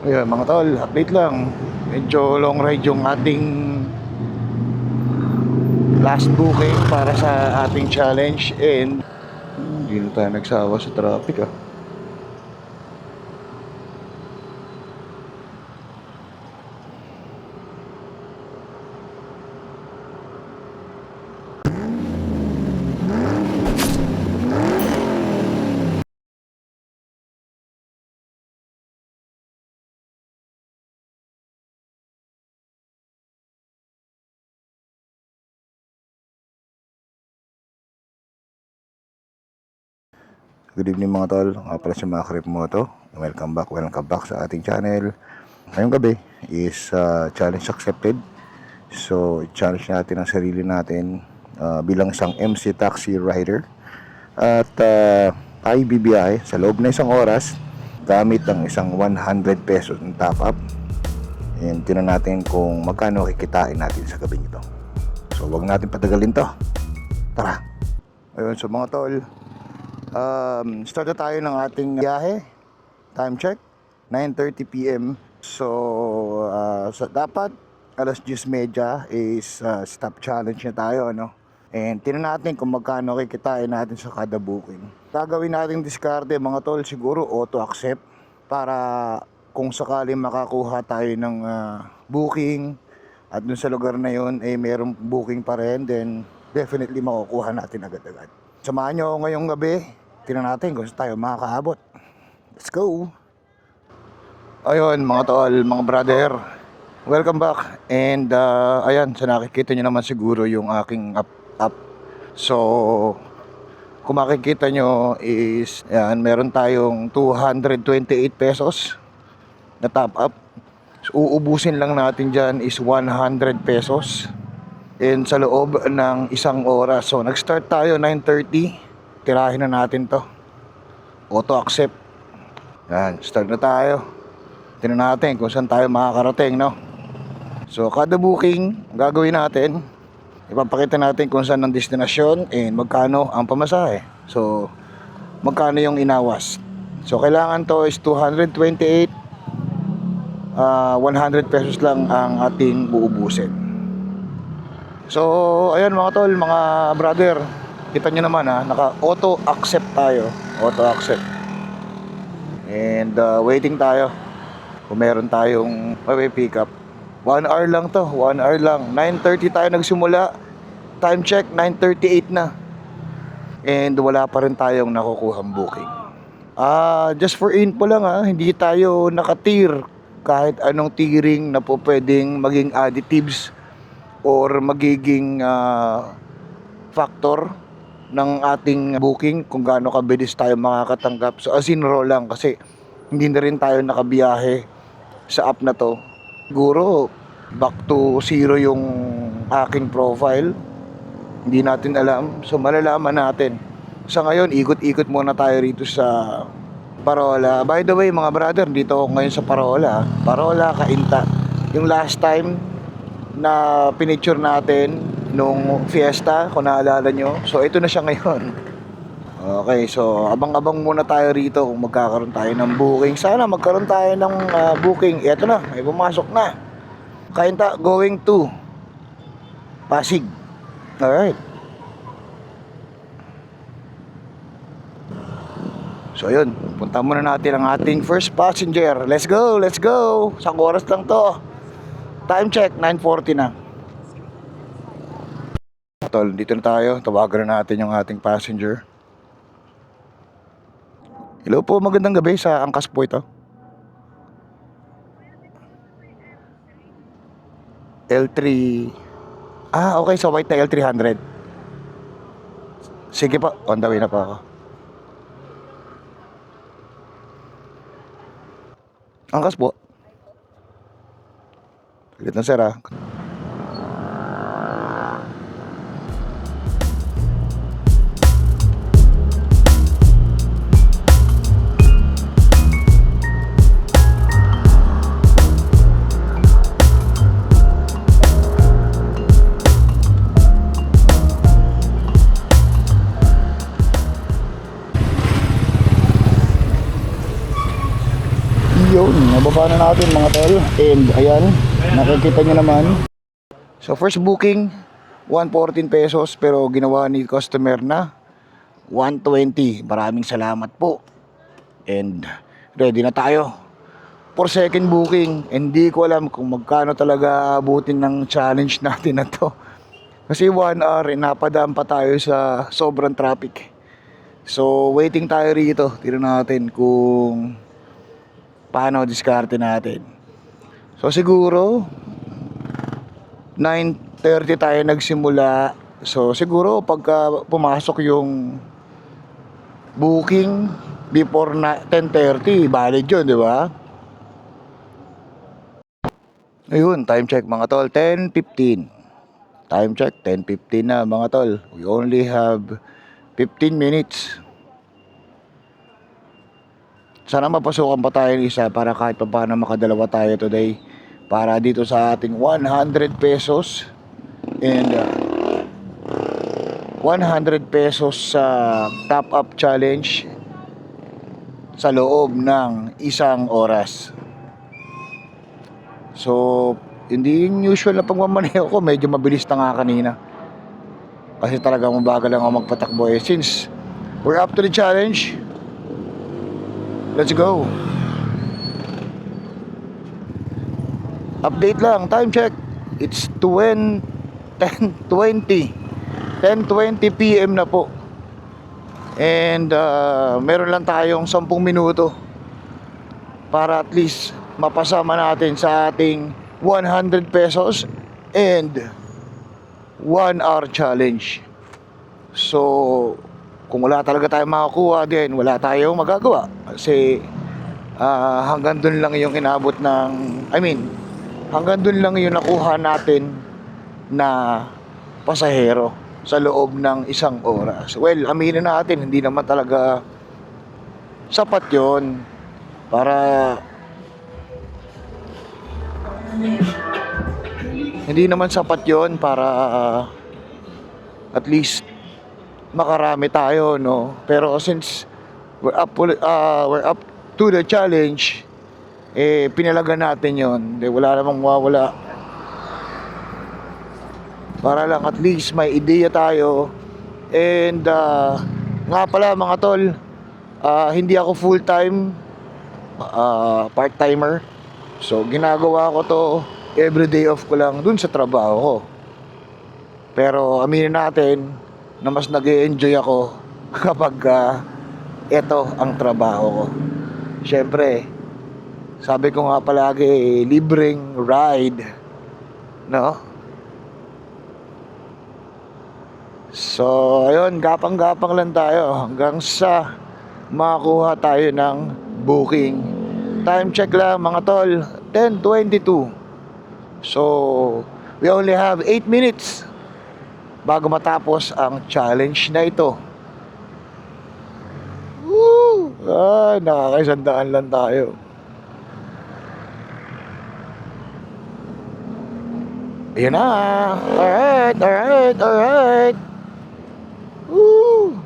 Ayun mga tol, update lang. Medyo long ride yung ating last booking para sa ating challenge. And hindi na tayo nagsawa sa traffic ah. Good evening mga tol, nga pala si Makrip Moto. Welcome back sa ating channel. Ngayong gabi is challenge accepted. So challenge natin ang sarili natin bilang isang MC taxi rider. At tayo bibiyahe sa loob na isang oras gamit ang isang 100 pesos ng top up. And tinan natin kung magkano kikitain natin sa gabi nito. So wag natin patagalin to. Tara! Ayun, so mga tol, start na tayo ng ating biyahe. Time check 9:30 PM. So dapat alas 10:30 is stop challenge na tayo, ano? And tinan natin kung magkano kikitain natin sa kada booking. Gagawin natin diskarte mga tol, siguro auto accept para kung sakaling makakuha tayo ng booking at dun sa lugar na yon ay mayroong booking pa rin, then definitely makukuha natin agad-agad. Samahan nyo ako ngayong gabi. Tingnan natin kung saan tayo makakaabot. Let's go! Ayun mga tol, mga brother, welcome back. And ayan, sa nakikita nyo naman siguro yung aking up. So kung makikita nyo is ayan, meron tayong 228 pesos na top up. So uubusin lang natin dyan is 100 pesos. And sa loob ng isang oras. So nag-start tayo 9:30. Tirahin na natin to. Auto accept. Yan, start na tayo. Tingnan natin kung saan tayo makakarating, no? So kada booking gagawin natin, ipapakita natin kung saan ang destinasyon and magkano ang pamasahe. So magkano yung inawas. So kailangan to is 228. 100 pesos lang ang ating uubusin. So ayan mga tol, mga brother, kita nyo naman naka auto accept tayo. Auto accept. And waiting tayo kung meron tayong pick up. 1 hour lang to, 1 hour lang. 9:30 tayo nagsimula. Time check 9:38 na. And wala pa rin tayong nakukuhang booking. Just for info lang hindi tayo nakatir kahit anong tiering na po pwedeng maging additives or magiging factor ng ating booking kung gaano kabilis tayo makakatanggap. So as in raw lang kasi hindi na rin tayo nakabiyahe sa app na to. Siguro back to zero yung aking profile. Hindi natin alam. So malalaman natin. Sa ngayon, ikot-ikot muna tayo rito sa Parola. By the way mga brother, dito ako ngayon sa Parola. Parola, Cainta. Yung last time na pinicture natin nung fiesta, kung naalala nyo. So ito na siya ngayon. Okay, so abang-abang muna tayo rito kung magkakaroon tayo ng booking. Sana magkaroon tayo ng booking. Ito na, may pumasok na. Cainta going to Pasig. Alright. So yun, punta muna natin ang ating first passenger. Let's go, let's go. Isang oras lang to. Time check, 9:40 na. Tol, dito na tayo. Tawagan na natin yung ating passenger. Hello po, magandang gabi. Sa angkas po ito. L3. Okay, so white na L300. Sige po, on the way na po ako. Angkas po. Saglit na sir Yun, nababa binababa na natin mga tol. And ayan, nakikita nyo naman. So first booking, 114 pesos pero ginawa ni customer na 120. Maraming salamat po. And ready na tayo for second booking. Hindi ko alam kung magkano talaga abutin ng challenge natin na to. Kasi 1 hour, napadaan pa tayo sa sobrang traffic. So waiting tayo rito. Tignan natin kung paano diskarte natin. So siguro 9:30 tayo nagsimula. So siguro pagka pumasok yung booking before na 10:30, valid yun, di ba? Ayun, time check mga tol, 10:15. Time check, 10:15 na mga tol. We only have 15 minutes. Sana mapasukan pa tayo isa para kahit pa paano makadalawa tayo today. Para dito sa ating 100 pesos. And 100 pesos sa top up challenge sa loob ng isang oras. So, hindi yung usual na pagmamaneho ko, medyo mabilis na nga kanina. Kasi talagang mabagal lang ako magpatakbo eh. Since we're up to the challenge, let's go. Update lang, time check. It's 10:20 PM na po. And meron lang tayong 10 minuto para at least mapasama natin sa ating 100 pesos and 1 hour challenge. So kung wala talaga tayong makakuha din, wala tayong magagawa. Kasi hanggang dun lang yung inabot ng hanggang dun lang yung nakuha natin na pasahero sa loob ng isang oras. Well, aminin natin, hindi naman talaga sapat yon para at least makarami tayo, no? Pero since we're up to the challenge, pinalagan natin yon. Wala namang mawawala. Para lang at least may ideya tayo. And nga pala mga tol, hindi ako full time, part timer. So ginagawa ko to every day off ko lang dun sa trabaho ko. Pero aminin natin na mas nag-e-enjoy ako kapag ito ang trabaho ko. Siyempre, sabi ko nga palagi, libreng ride, no? So ayun, gapang-gapang lang tayo hanggang sa makakuha tayo ng booking. Time check lang mga tol, 10:22. So we only have 8 minutes bago matapos ang challenge na ito. Woo! Ay, nakakaisandaan lang tayo. Ayun na. Alright. Woo!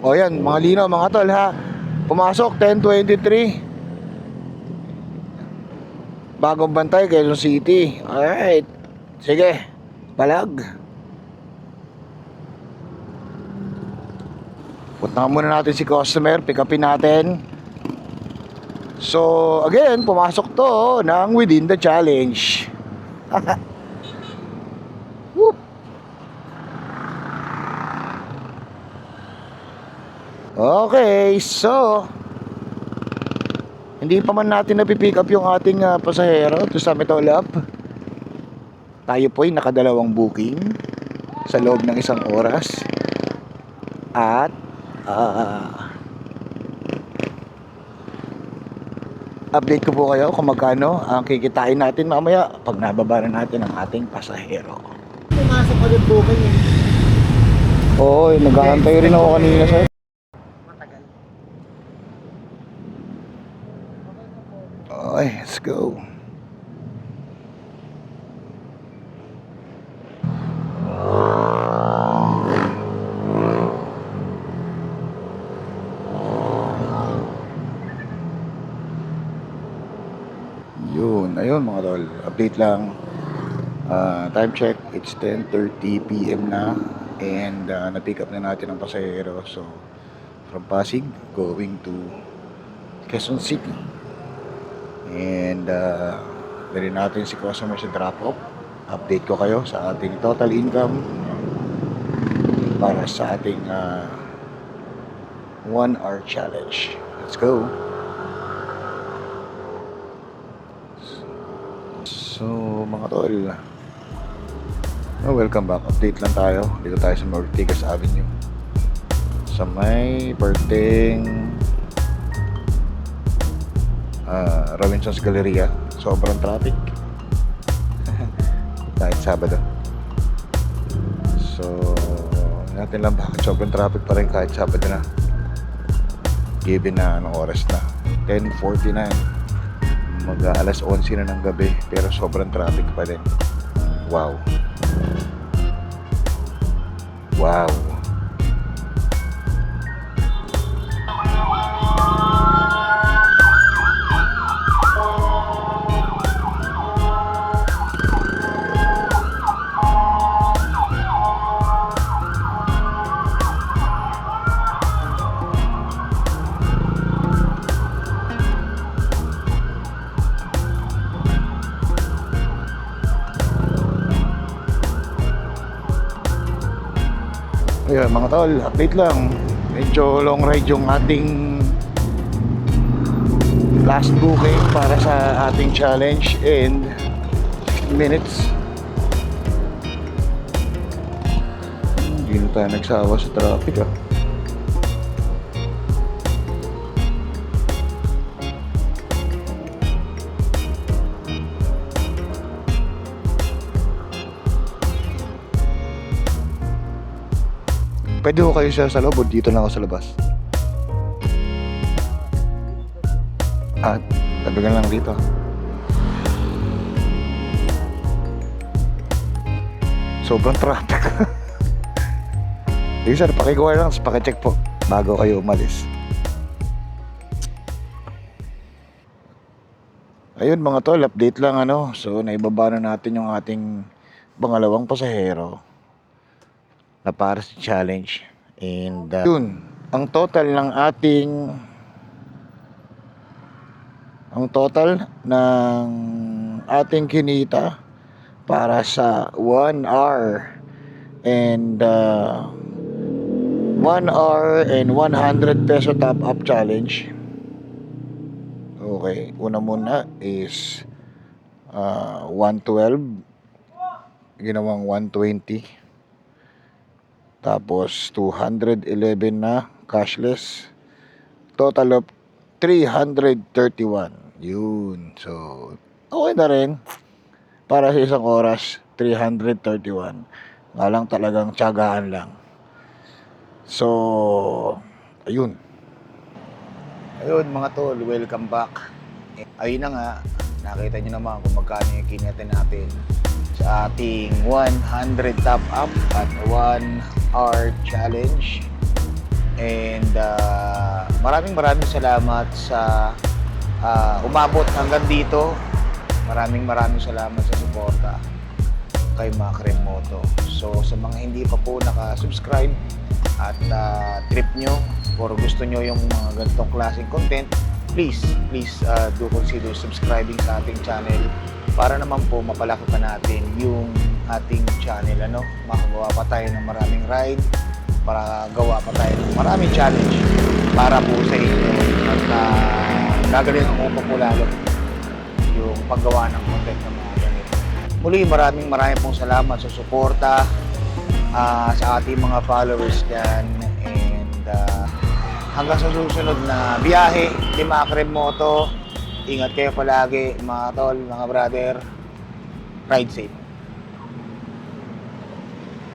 O yan, mga linaw mga tol ha. Pumasok 10:23. Bagong Bantay, Quezon City. Alright. Sige, palag. Punta muna natin si customer, pick upin natin. So again, pumasok to ng within the challenge. Whoop. Okay, so hindi pa man natin napipick up yung ating pasahero to sum it all up. Tayo po'y nakadalawang booking sa loob ng isang oras. At update ko po kayo kung magkano ang kikitain natin mamaya pag nababa na natin ang ating pasahero. Pumasok ulit booking eh. Oo, nag-aantay rin ako kanina sir. Matagal. Okay, let's go. Yun, ayun mga tol, update lang. Time check, it's 10:30 PM na. And na-pick up na natin ang pasahero. So, from Pasig, going to Quezon City. And dali natin si customer sa drop-off. Update ko kayo sa ating total income para sa ating 1 hour challenge. Let's go! So mga tol, welcome back. Update lang tayo. Dito tayo sa Ortigas Avenue, sa may perteng Robinson's Galleria. Sobrang traffic kahit Sabado. So natin lang bakit sobrang traffic pa rin kahit Sabado na, given na anong oras na, 10:49, mag-alas 11 na ng gabi, pero sobrang traffic pa din. Wow. Ayun mga tol, update lang. Medyo long ride yung ating last booking para sa ating challenge in 60 minutes. Hindi na tayo nagsawa sa traffic ah. Pwede ko kayo sa loob o dito na ako sa labas? Tabigan lang dito. Sobrang traffic. Sige sir, pakikuha lang, pakicheck po bago kayo umalis. Ayun mga tol, update lang ano. So naibaba na natin yung ating pangalawang pasahero na para sa challenge. And yun, ang total ng ating kinita para sa 1 hour and 1 hour and 100 peso top up challenge. Okay, una muna is 112, ginawang 120. Tapos 211 na cashless. Total of 331. Yun. So okay na rin para sa isang oras, 331. Nga lang talagang tiyagaan lang. So ayun mga tol, welcome back. Ayun na nga, nakita nyo naman kung magkano yung kinita natin sa ating 100 top up at 1 hour challenge. And maraming salamat sa umabot hanggang dito. Maraming salamat sa suporta kay Macrem Moto. So sa mga hindi pa po naka-subscribe at trip nyo or gusto nyo yung mga ganitong klaseng content, please do consider subscribing sa ating channel para naman po mapalaki pa natin yung ating channel, makagawa pa tayo ng maraming ride, para gawa pa tayo ng maraming challenge para po sa inyo, at gagalingan ko pa po lalo yung paggawa ng content ng mga ganito. Muli, maraming pong salamat sa suporta sa ating mga followers dyan, and hanggang sa susunod na biyahe ni Macrem Moto. Ingat kayo palagi mga tol, mga brother. Ride safe.